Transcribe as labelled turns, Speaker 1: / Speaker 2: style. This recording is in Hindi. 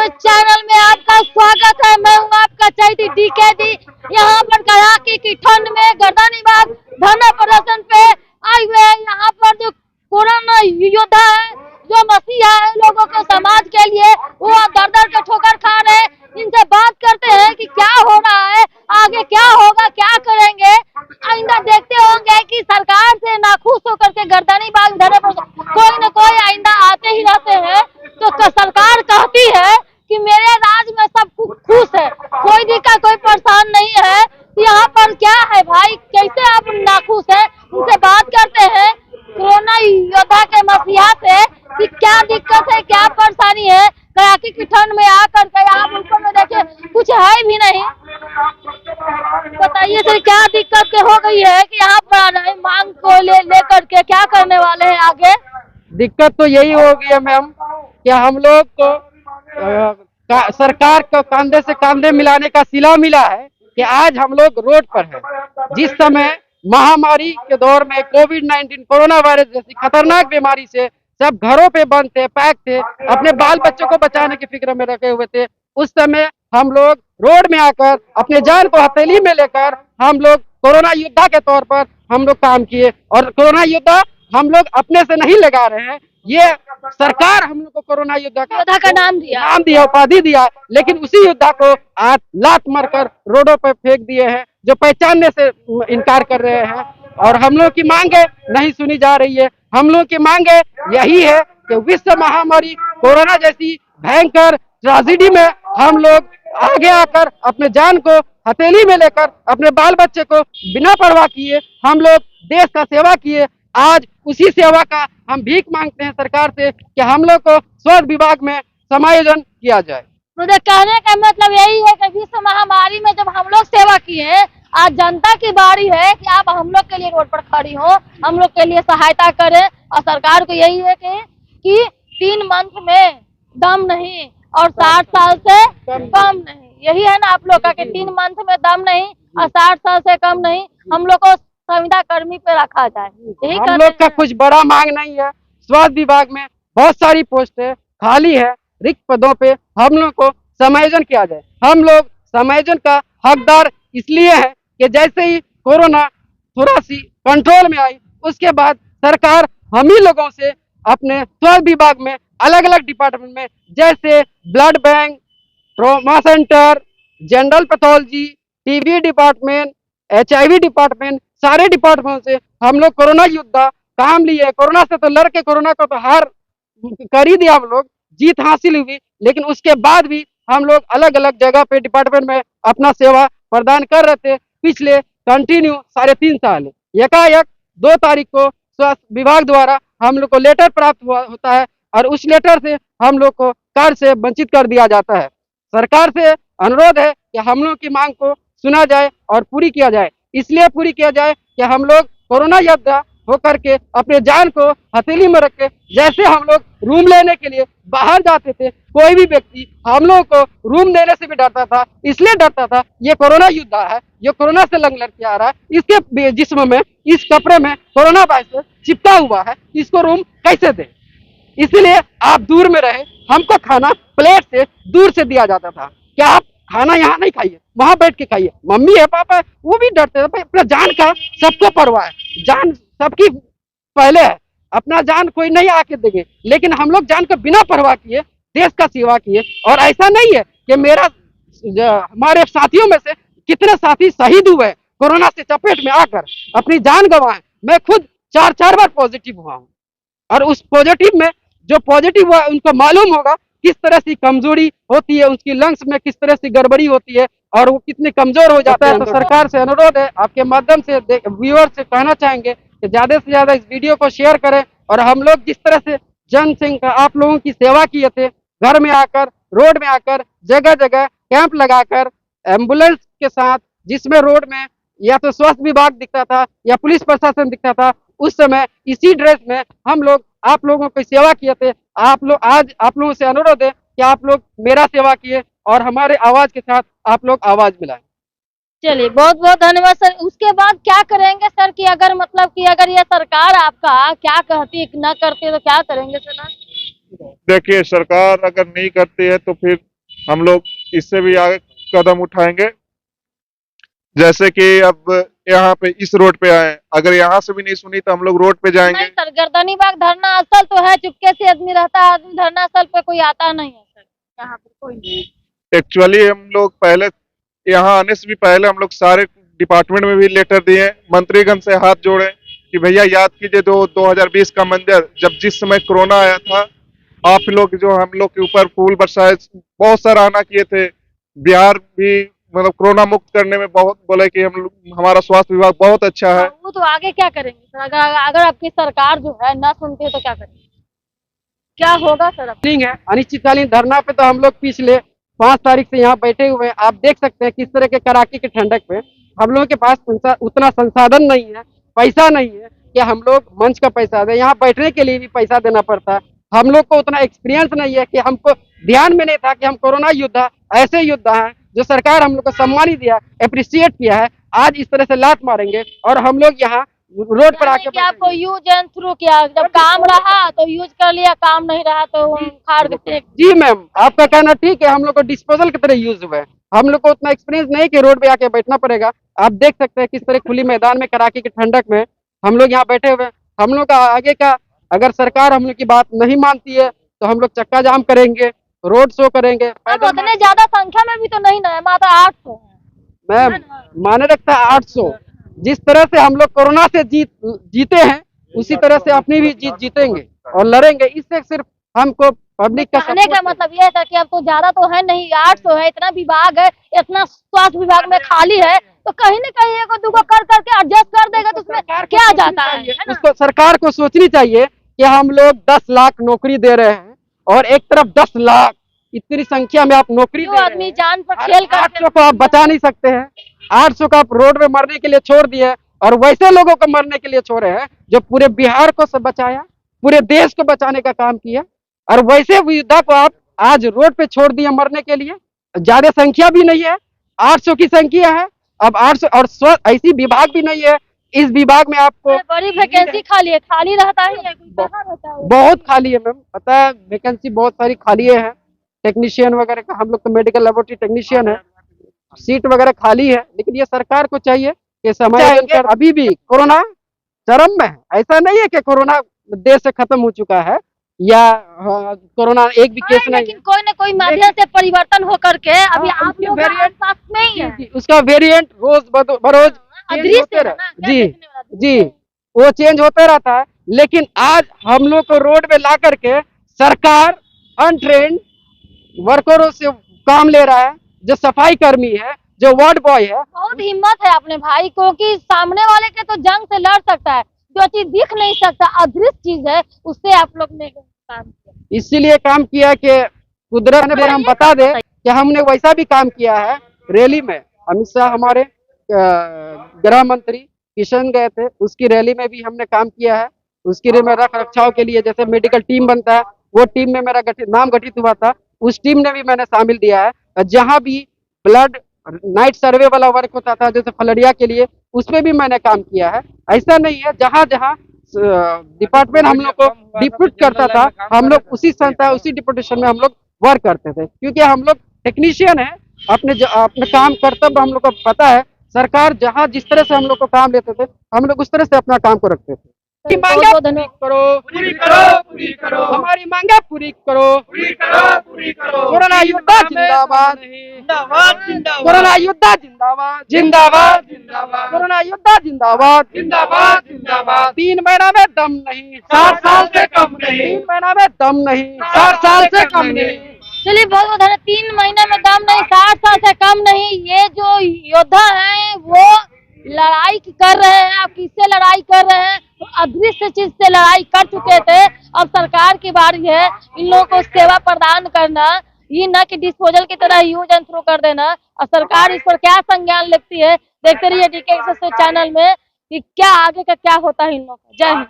Speaker 1: हमारे चैनल में आपका स्वागत है। मैं हूँ आपका चैती DKD। यहाँ पर कड़ाके की ठंड में गर्दनीबाग धरना प्रदर्शन पे आए हुए हैं। यहाँ पर जो कोरोना योद्धा है, जो मसीहा है लोगों के समाज के लिए, वो दर दर के ठोकर खा रहे हैं। इनसे बात करते हैं कि क्या हो रहा है, आगे क्या होगा, क्या करेंगे। आइंदा देखते होंगे कि सरकार से नाखुश होकर के गर्दनीबाग धरने पर कोई न कोई आइंदा आते ही रहते हैं। तो सरकार कहती है कि मेरे राज में सब खुश है, कोई दिक्कत कोई परेशान नहीं है। तो यहाँ पर क्या है भाई, कैसे आप नाखुश है? उनसे बात करते हैं कोरोना योद्धा के मसीहा से कि क्या दिक्कत है, क्या परेशानी है। कड़ाके की ठंड में आकर के आप ऊपर में देखिए कुछ है भी नहीं। बताइए सर, क्या दिक्कत हो गई है कि यहाँ पर आ रहे हैं? मांग को लेकर के क्या करने वाले हैं आगे?
Speaker 2: दिक्कत तो यही हो गई है मैम कि हम लोग को सरकार को कंधे से कंधे मिलाने का सिला मिला है कि आज हम लोग रोड पर हैं। जिस समय महामारी के दौर में कोविड-19 कोरोना वायरस जैसी खतरनाक बीमारी से सब घरों पे बंद थे, पैक थे, अपने बाल बच्चों को बचाने की फिक्र में रखे हुए थे। उस समय हम लोग रोड में आकर अपने जान को हथेली में लेकर हम लोग कोरोना योद्धा के तौर पर हम लोग काम किए। और कोरोना योद्धा हम लोग अपने से नहीं लगा रहे हैं, ये सरकार हम लोग को कोरोना योद्धा
Speaker 1: का नाम दिया,
Speaker 2: उपाधि दिया। लेकिन उसी योद्धा को आज लात मारकर रोडों पर फेंक दिए हैं, जो पहचानने से इनकार कर रहे हैं। और हम लोग की मांगे नहीं सुनी जा रही है। हम लोग की मांगे यही है कि विश्व महामारी कोरोना जैसी भयंकर ट्रेजेडी में हम लोग आगे आकर अपने जान को हथेली में लेकर अपने बाल बच्चे को बिना परवाह किए हम लोग देश का सेवा किए। आज उसी सेवा का हम भीख मांगते हैं सरकार से कि हम लोग को स्वास्थ्य विभाग में समायोजन किया जाए।
Speaker 1: मुझे कहने का मतलब यही है कि विश्व महामारी में जब हम लोग सेवा किए, आज जनता की बारी है कि आप हम लोग के लिए रोड पर खड़ी हो, हम लोग के लिए सहायता करें। और सरकार को यही है कि 3 मंथ में दम नहीं और 60 साल से कम नहीं। यही है ना आप लोग का कि 3 मंथ में दम नहीं और 60 साल से कम नहीं। हम लोग को संविदा कर्मी पे रखा जाए, यही
Speaker 2: हम लोग का कुछ बड़ा मांग नहीं है। स्वास्थ्य विभाग में बहुत सारी पोस्टें खाली है, रिक्त पदों पे हम लोग को समायोजन किया जाए। हम लोग समायोजन का हकदार इसलिए है कि जैसे ही कोरोना थोड़ा सी कंट्रोल में आई, उसके बाद सरकार हम ही लोगों से अपने स्वास्थ्य विभाग में अलग अलग डिपार्टमेंट में, जैसे blood bank, trauma centre, general pathology, TB department, HIV department, सारे डिपार्टमेंट से हम लोग कोरोना योद्धा काम लिए। कोरोना से तो लड़के कोरोना को तो हार कर ही दिया, हम लोग जीत हासिल हुई। लेकिन उसके बाद भी हम लोग अलग अलग जगह पे डिपार्टमेंट में अपना सेवा प्रदान कर रहे थे पिछले कंटिन्यू 3.5 साल। एकाएक 2 तारीख को स्वास्थ्य विभाग द्वारा हम लोग को लेटर प्राप्त होता है और उस लेटर से हम लोग को कार्य से वंचित कर दिया जाता है। सरकार से अनुरोध है कि हम लोग की मांग को सुना जाए और पूरी किया जाए। इसलिए पूरी किया जाए कि हम लोग कोरोना योद्धा होकर के अपने जान को हथेली में रख के, जैसे हम लोग रूम लेने के लिए बाहर जाते थे, कोई भी व्यक्ति हम लोगों को रूम देने से भी डरता था। इसलिए डरता था, ये कोरोना योद्धा है, ये कोरोना से लड़ के आ रहा है, इसके जिस्म में, इस कपड़े में कोरोना वायरस चिपका हुआ है, इसको रूम कैसे दे। इसलिए आप दूर में रहे, हमको खाना प्लेट से दूर से दिया जाता था। क्या आप खाना यहाँ नहीं खाइए, वहां बैठ के खाइए। मम्मी है, पापा है, वो भी डरते थे। अपना जान का सबको परवाह है, जान सबकी पहले है, अपना जान कोई नहीं आके देंगे। लेकिन हम लोग जान को बिना परवाह किए देश का सेवा किए। और ऐसा नहीं है कि हमारे साथियों में से कितने साथी शहीद हुए कोरोना से चपेट में आकर अपनी जान गंवाए। मैं खुद 4 बार पॉजिटिव हुआ हूँ और उस पॉजिटिव में जो पॉजिटिव हुआ उनको मालूम होगा किस तरह से कमजोरी होती है, उसकी लंग्स में किस तरह से गड़बड़ी होती है और वो कितने कमजोर हो जाता है। तो सरकार से अनुरोध है, आपके माध्यम से व्यूअर से कहना चाहेंगे कि ज्यादा से ज्यादा इस वीडियो को शेयर करें। और हम लोग जिस तरह से जन सिंह का आप लोगों की सेवा किए थे, घर में आकर, रोड में आकर, जगह जगह कैंप लगाकर, एम्बुलेंस के साथ, जिसमें रोड में या तो स्वास्थ्य विभाग दिखता था या पुलिस प्रशासन दिखता था, उस समय इसी ड्रेस में हम लोग आप लोगों की सेवा किए थे। आज आप लोगों से अनुरोध है कि आप लोग मेरा सेवा किए और हमारे आवाज के साथ आप लोग आवाज मिलाएं।
Speaker 1: चलिए, बहुत बहुत धन्यवाद सर। उसके बाद क्या करेंगे सर कि अगर मतलब कि अगर ये सरकार आपका क्या कहती है न करती है तो क्या करेंगे सर?
Speaker 3: देखिए, सरकार अगर नहीं करती है तो फिर हम लोग इससे भी आगे कदम उठाएंगे। जैसे कि अब यहाँ पे इस रोड पे आए, अगर यहाँ से भी नहीं सुनी तो हम लोग रोड पे जाएंगे।
Speaker 1: नहीं सर, गर्दनीबाग धरना स्थल तो है, चुपके से आदमी रहता है, आदमी धरना स्थल पे कोई आता नहीं है सर, यहाँ पे कोई नहीं।
Speaker 3: एक्चुअली हम लोग पहले यहाँ आने से भी पहले हम लोग सारे डिपार्टमेंट में भी लेटर दिए, मंत्रीगण से हाथ जोड़े कि भैया याद कीजिए 2020 का मंदिर, जब जिस समय कोरोना आया था, आप लोग जो हम लोग के ऊपर फूल बरसाए, बहुत सराहना किए थे। बिहार भी मतलब कोरोना मुक्त करने में बहुत बोले कि हमारा स्वास्थ्य विभाग बहुत अच्छा है।
Speaker 1: वो तो आगे क्या करेंगे सर, अगर आपकी सरकार जो है ना सुनती है तो क्या करेंगे, क्या होगा सर?
Speaker 2: नहीं है अनिश्चितकालीन धरना पे तो हम लोग पिछले 5 तारीख से यहाँ बैठे हुए हैं। आप देख सकते हैं किस तरह के कड़ाके की ठंडक में हम लोगों के पास उतना संसाधन नहीं है, पैसा नहीं है कि हम लोग मंच का पैसा दें। यहाँ बैठने के लिए भी पैसा देना पड़ता है। हम लोग को उतना एक्सपीरियंस नहीं है कि हमको ध्यान में नहीं था कि हम कोरोना योद्धा ऐसे योद्धा हैं जो सरकार हम लोग को सम्मान दिया, अप्रिशिएट किया है। आज इस तरह से लात मारेंगे और हम लोग यहाँ रोड पर आके
Speaker 1: कि आपको यूज एंड थ्रू किया, जब काम रहा तो यूज कर लिया, काम नहीं रहा तो उखाड़ के फेंक।
Speaker 2: जी मैम, आपका कहना ठीक है, हम लोग को डिस्पोजल की तरह यूज हुआ है। हम लोग को उतना एक्सपीरियंस नहीं कि रोड पे आके बैठना पड़ेगा। आप देख सकते हैं किस तरह खुली मैदान में कड़ाके की ठंडक में हम लोग यहाँ बैठे हुए हैं। हम लोग का आगे का अगर सरकार हम लोग की बात नहीं मानती है तो हम लोग चक्का जाम करेंगे, रोड शो करेंगे।
Speaker 1: अब उतने ज्यादा संख्या में भी तो नहीं ना है, मात्र 800 है।
Speaker 2: मैम माने रखता है 800। जिस तरह से हम लोग कोरोना से जीते हैं उसी तरह से अपनी भी जीत जीतेंगे और लड़ेंगे। इससे सिर्फ हमको पब्लिक का
Speaker 1: कहने का मतलब ये था कि अब तो ज्यादा तो है नहीं, 800 है, इतना विभाग है, इतना स्वास्थ्य विभाग में खाली है, तो कहीं न कहीं एक दुगो कर करके एडजस्ट कर देगा तो उसमें क्या जाता है ना?
Speaker 2: उसको सरकार को सोचनी चाहिए कि हम लोग 10 लाख नौकरी दे रहे हैं और एक तरफ 10 लाख, इतनी संख्या में आप नौकरी
Speaker 1: जो
Speaker 2: दे रहे
Speaker 1: आदमी
Speaker 2: हैं।
Speaker 1: जान पर खेल कर
Speaker 2: 800 को आप बचा नहीं सकते हैं। 800 को आप रोड में मरने के लिए छोड़ दिए और वैसे लोगों को मरने के लिए छोड़े हैं जो पूरे बिहार को सब बचाया, पूरे देश को बचाने का काम किया, और वैसे योद्धा को आप आज रोड पे छोड़ दिए मरने के लिए। ज्यादा संख्या भी नहीं है, 800 की संख्या है। अब 800 और ऐसी विभाग भी नहीं है। इस विभाग में आपको
Speaker 1: बड़ी वैकेंसी खाली है, खाली रहता ही है, कहाँ रहता है?
Speaker 2: बहुत खाली है मैम, पता है वैकेंसी बहुत सारी खाली है। टेक्नीशियन वगैरह का, हम लोग तो मेडिकल लेबोरेटरी टेक्नीशियन है, सीट वगैरह खाली है। लेकिन ये सरकार को चाहिए कि समय अभी भी कोरोना चरम में है। ऐसा नहीं है कि कोरोना देश से खत्म हो चुका है या कोरोना एक भी केस नहीं,
Speaker 1: लेकिन कोई न कोई माध्यम से परिवर्तन होकर के अभी आप लोग आसपास में ही है।
Speaker 2: उसका वेरिएंट रोज बरोज
Speaker 1: अदृश्य
Speaker 2: होते
Speaker 1: है ना,
Speaker 2: रहे।
Speaker 1: क्या
Speaker 2: जी
Speaker 1: देखने वाला?
Speaker 2: जी, वो चेंज होते रहता है। लेकिन आज हम लोग को रोड पे ला करके सरकार अनट्रेंड वर्करों से काम ले रहा है, जो सफाई कर्मी है, जो वार्ड बॉय है।
Speaker 1: बहुत हिम्मत है अपने भाई को कि सामने वाले के तो जंग से लड़ सकता है, जो चीज दिख नहीं सकता अदृश्य चीज है, उससे आप लोग ने काम किया।
Speaker 2: इसीलिए काम किया कि कुदरत ने हम बता दे कि हमने वैसा भी काम किया है। रैली में अमित शाह हमारे गृह मंत्री किशन गए थे, उसकी रैली में भी हमने काम किया है। उसकी में रख रखाव के लिए जैसे मेडिकल टीम बनता है, वो टीम में मेरा नाम गठित हुआ था, उस टीम ने भी मैंने शामिल दिया है। जहाँ भी ब्लड नाइट सर्वे वाला वर्क होता था जैसे फलरिया के लिए, उसमें भी मैंने काम किया है। ऐसा नहीं है, जहाँ जहाँ डिपार्टमेंट हम लोग को डिप्यूट करता था, हम लोग उसी संस्था उसी डिप्यूटेशन में हम लोग वर्क करते थे, क्योंकि हम लोग टेक्नीशियन है। अपने काम कर्तव्य हम लोग को पता है। सरकार जहाँ जिस तरह से हम लोग को काम लेते थे, हम लोग उस तरह से अपना काम को रखते थे। मांगे पूरी करो, हमारी मांगे पूरी करो, कोरोना योद्धा जिंदाबाद, कोरोना योद्धा जिंदाबाद, जिंदाबाद, कोरोना योद्धा जिंदाबाद, जिंदाबाद, 3 महीना में दम नहीं, 60 साल से कम नहीं, 3 महीना में दम नहीं, 60 साल से कम नहीं।
Speaker 1: चलिए बहुत बहुत धन्यवाद। 3 महीने में दम नहीं, 60 साल से कम नहीं। ये जो योद्धा हैं वो लड़ाई कर रहे हैं। आप किससे लड़ाई कर रहे हैं? तो अदृश्य चीज से लड़ाई कर चुके थे। अब सरकार की बारी है इन लोगों को सेवा प्रदान करना, ये न कि डिस्पोजल की तरह यूज एंड थ्रो कर देना। और सरकार इस पर क्या संज्ञान लेती है, देखते रहिए DK चैनल में कि क्या आगे का क्या होता है इन लोगों का। जय हिंद।